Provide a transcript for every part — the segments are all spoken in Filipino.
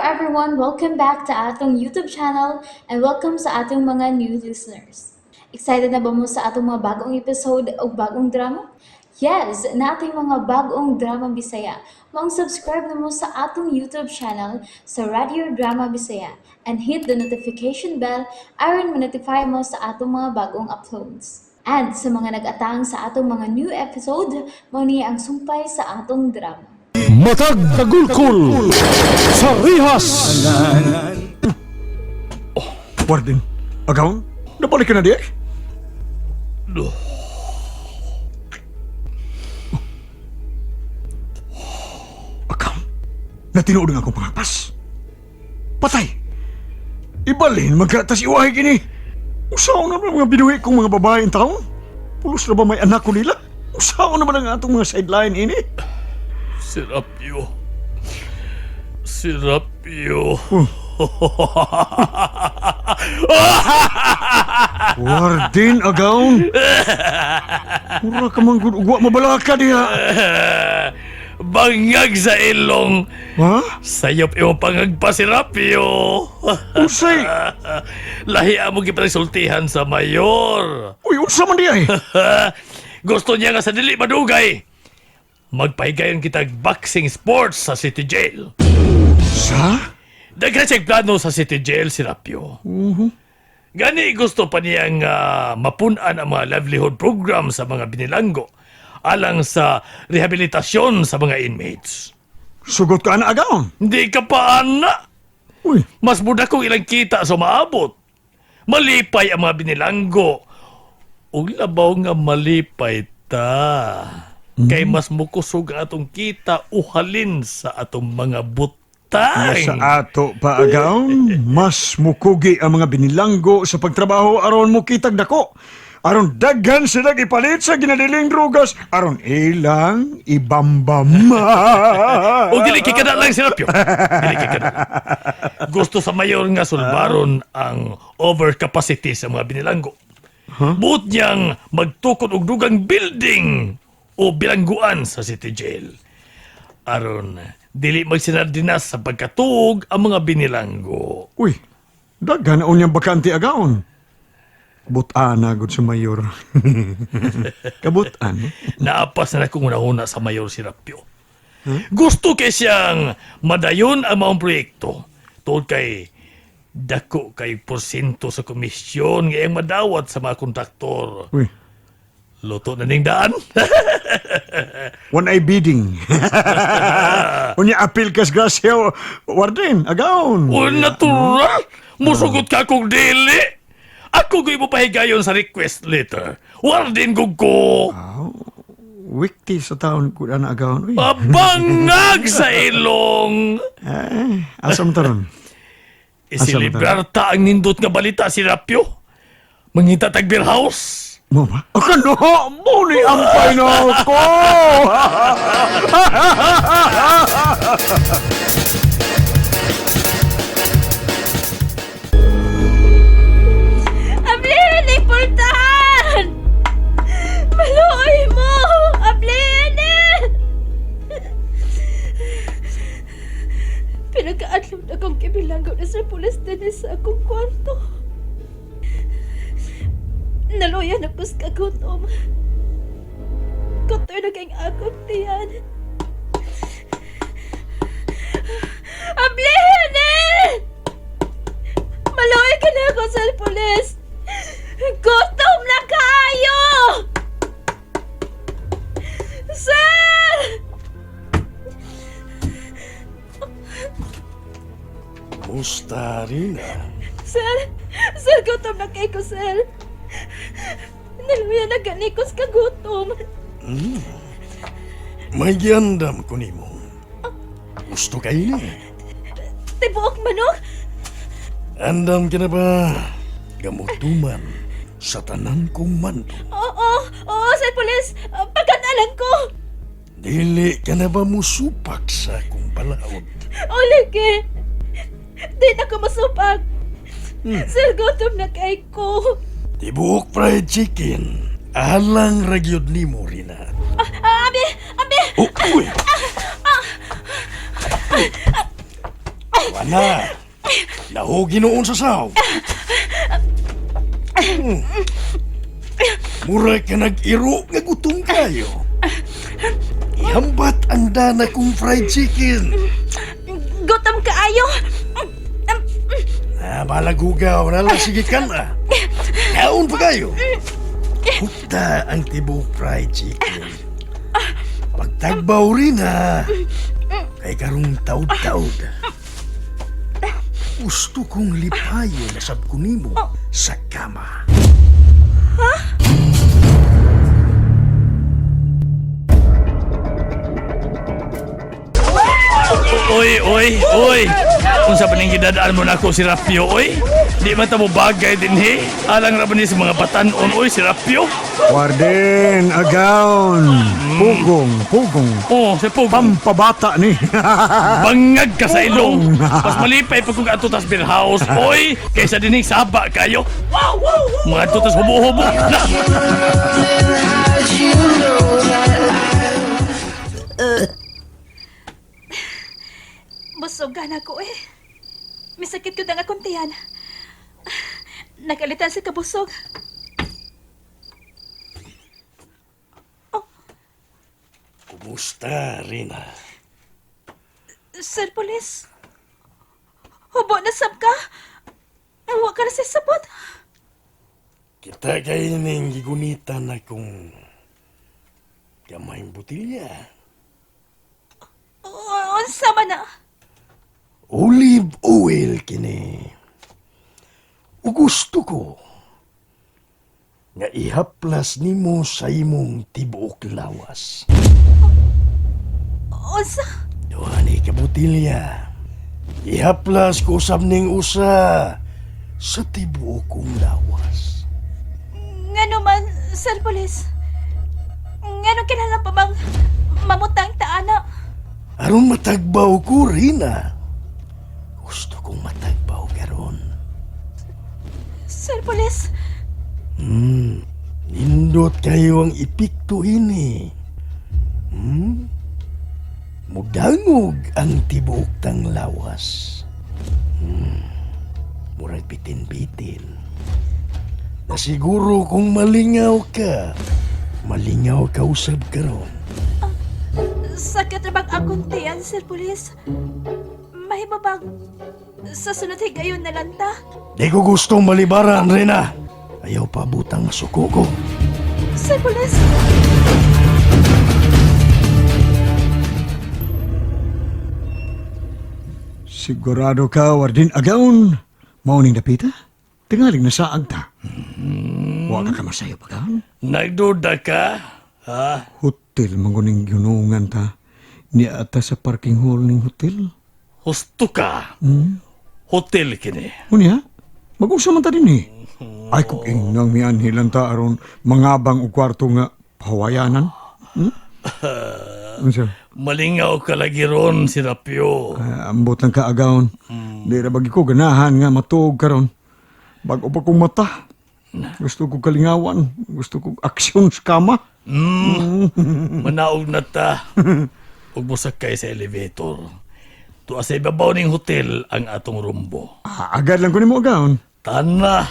everyone, welcome back to atong YouTube channel and welcome sa atong mga new listeners. Excited na ba mo sa atong mga bagong episode o bagong drama? Yes, na ating mga bagong drama Bisaya. Subscribe na mo sa atong YouTube channel sa Radio Drama Bisaya and hit the notification bell aron ma-notify mo sa atong mga bagong uploads. And sa mga nag-atang sa atong mga new episode, mo niya ang sumpay sa atong drama. Matag Tagulkol sa Rihas. Warden, agaw? Nabalik ka na di? Agaw? Natinood nga akong pangapas. Patay! Ibalin, magkatas iwahay kini. Usaw na ba mga binuhi kong mga babae in taon? Pulos na ba may anak ko nila? Usaw na ba ang atong mga sideline ini? Serapio. Serapio. Warden, agaw? Mura ka mang ugwa mabalaka diha. Bangag sa ilong. Ha? Sayop iyong pangagpa, Serapio. Usay? Lahi mo gipasultihan sa mayor. Uy, unsa man diha eh? Gusto niya nga sa dili madugay. Magpahigayon kitag boxing sports sa City Jail. Sa? Daghan siyang plano sa City Jail, Serapio. Gani gusto pa niyang mapunan ang mga livelihood program sa mga binilanggo alang sa rehabilitasyon sa mga inmates. Sugot ka na agaw? Hindi ka pa, ana. Uy, Mas muda kong ilang kita sa maabot. Malipay ang mga binilanggo. Ug labaw nga malipay ta. Kay mas mukusog ang atong kita uhalin sa atong mga butang. sa ato pa agaw, mas mukugi ang mga binilanggo sa pagtrabaho aron mo kitag dako. Aron daghan sila ipalit sa ginadiling drugas, aron ilang ibambam. O dili ka na lang, Serapio. Dili ka na. Gusto sa mayor nga sulbaron ang overcapacity sa mga binilanggo. Buot niyang magtukod og dugang building o bilangguan sa City Jail. Aron, dili magsinardinas sa pagkatuog ang mga binilanggo. Uy, daghan na unyang bakante agawon. Butan na gud sa mayor. Kabutan. Naapas na akong unahuna sa mayor si Rapio. Gusto kay siyang madayon ang maong proyekto. Tungod kay dako kay porsyento sa komisyon nga iyang madawat sa mga kontraktor. Uy, Luto na ning daan. one eye bidding. Unya apil kas grasya, warden, agawon. O natural, musugot ka kong dili. Ako ko'y mo pahigayon sa request letter. Warden ko. Wikti sa taon ko na agawon. Uy, Mabangag sa ilong. asam taron. Isilibrar ta ang nindot nga balita si Rapio. Mangita tag beer house. Mo ba? Ako no, muli ampay na ako. Ablin, ipultahan! Maluoy mo! Ablin! Pinagkaadlaw na kong kibilanggo na sa pulis din sa akong kwarto. Naluya na kus kagutom. Kutoy na kayong akong tiyan. Ablin! Maluoy ka na ako sa pulis! Gutom na kayo! Sir! Musta rin Sir! Sir, gutom na kayo, sir! Naluya na ganikos ka gutom. May giandam ko nimo. Gusto kayo ni? Tibuok manok? Andam ka na ba? Gamutuman sa tanan kong manto. Oo, sir, pulis! Pagkanalan ko! Dili ka na ba musupak sa akong palaod? Lagi! Di na ko masupag! Sir, gutom na kay ko! Tibuok fried chicken. Alang ragyod nimo rina. Abi! Oh, uy! Wala. Nahugi noon sa saw. Mura ka nag-iro nga gutom kayo. Ihambat ang dana kong fried chicken. Gutom kaayo. Malagugaw na lang, sige ka na. Kaon pa kayo. Hukta ang tibok fried chicken. Pagtagbaw rin ha. Kay karong taod-taod. Gusto kong lipayo na sabkunimo sa kama. Oy. Unsa pa ning gidadaan mo nako si Rapio, oy? Di man ta mo bagay din he. Alang ra ba ni sa mga batan-on, oy, si Rapio? Warden, agaon. Pugong. Oh, si Pug. Pampabata ni. Bangag ka sa ilong. Mas malipay pag kung ato tas beer house, oy, kaysa dining saba kayo. Mga ato tas hubo-hubo na. Busog na ko eh. Misakit ko na nga kuntiyan. Nakalitan sa kabusog. Kumusta, Rina? Sir Police. Hubo na sab ka. Huwag ka na sa sabot. Kita kayo ning gigunitan akong kamayang butilya. Unsa man na. Olive oil kini. O gusto ko nga ihaplas nimo sa imong tibuok lawas. Unsa? Duhani ka butilya. Ihaplas ko usab ning usa sa tibuok kong lawas. Nga man, Sir Police. Nga kinahanglan pa bang mamutang taana? Aron matagbaw ko, Rina. Gusto kong matagbaw karon. Sir Police. Nindot kayo ang ipikto ini. Mudangog ang tibuok tang lawas. Murag bitin-bitin. Nasiguro kung malingaw ka usab karon. Sakit na bang akong tiyan, Sir Police? Mahimo bang sa sunod higayon na lang ta? Di ko gustong malibaran, Rina. Ayaw pa butang masuko ko. Sir Police. Sigurado ka, Warden, agaon. Mauning dapita? Tingaling na saag ta. Huwag ka masayo pa ka. Nagduda ka? Ha? Hotel, manguning ginungan ta. Niya ata sa parking hall ning hotel. Husto ka? Hotel kini. Unya, mag-usa man ta din eh. Ay, kung inang mianhilan ta aron mangabang o kwarto nga pahawayanan. Unsa? Malingaw ka lagi ron, si Rapio. Ambot lang ka agawon. Di ra bagi ko ganahan nga matuog karon. Bago pa kong mata. Gusto ko kalingawan. Gusto ko aksyon sa kama. Manaog na ta. Huwag mo sakay sa elevator. Tuwa sa ibabaw ning hotel ang atong rumbo. Agad lang ko ni mo agawon. Tana!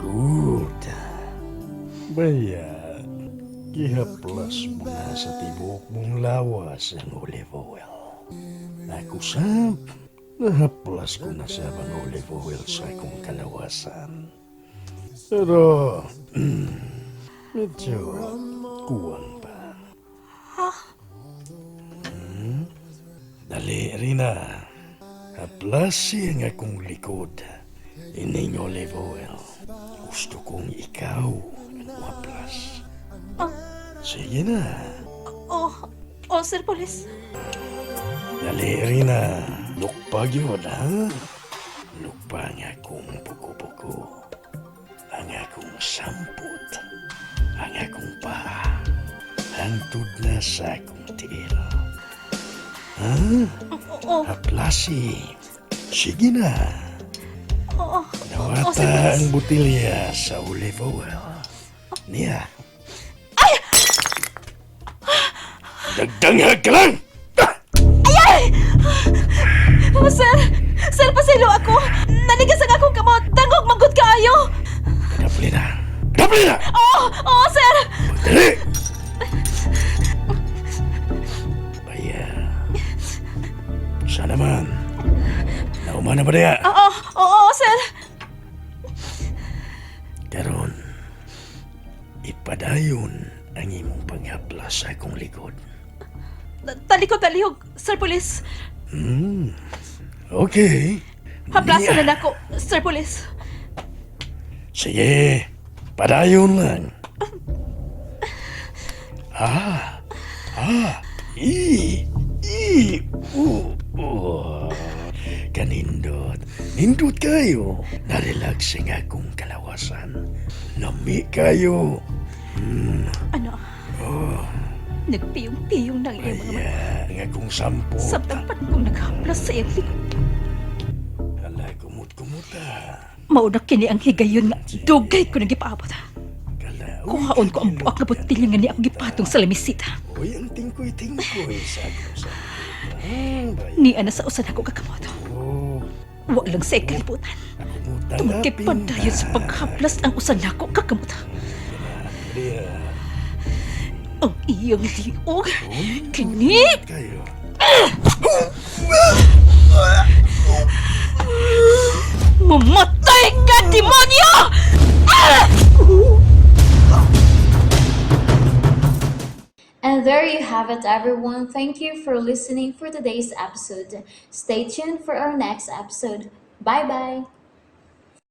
Good. Baya, gihaplas mo na sa tibok mong lawas ang olive oil. Ako sab, nahaplas ko na sa bang olive oil sa akong kalawasan. Pero, medyo kuwang pa. Dali, Rina. Haplasi ang akong likod. Ining olive oil. Gusto kong ikaw ang waplas. Sige na. Sir Police. Dali, Rina. Lukpag yun, ha? Lukpa ang akong puko-puko. Ang akong samput. Ang akong paa. Hangtod na sa akong tiil. Ha? Haplasi. Sige na. Sir Nawata Police. ang butilya sa olive oil. Niya. Nagdanghag ka lang! Sir! Sir, pasilo ako! Nanigas ang akong kamot! Dangog manggod kaayo! Kadapli na! Kadapli na! Oo! Oo, sir! Dali! Baya. Sa naman. Nauma na ba daya? Oo! Oo, sir! Karon, ipadayon ang imong panghaplas sa akong likod. Talikod, Sir Police. Okay. Haplasan na nako, Sir Police. Sige, padayon lang. Kanindot. Nindot kayo. Narelax ang akong kalawasan. Lami kayo. Ano? Nagpiyong-piyong ng iyong mga mata. Ang akong sampo. Sabtang pa kong naghaplas sa iyong likod. Hala, kumut-kumuta. Mauna kini ang higayon nga dugay ko nang gipaabot. Kala, Kuhaon ko ang buak na botilya nga ni ako gipatong sa lamisita. Uy, ang tingkoy-tingkoy sa akong sampo. Ni ana sa usan ako kakamoto. Oh, Walang sa ikalibutan. kumutang Tumagkip pa dayon sa paghaplas ang usan nako kakamuta. Ang iyong liog. Kini! kayo. Mamatay ka, demonyo! And there you have it, everyone. Thank you for listening for today's episode. Stay tuned for our next episode. Bye bye.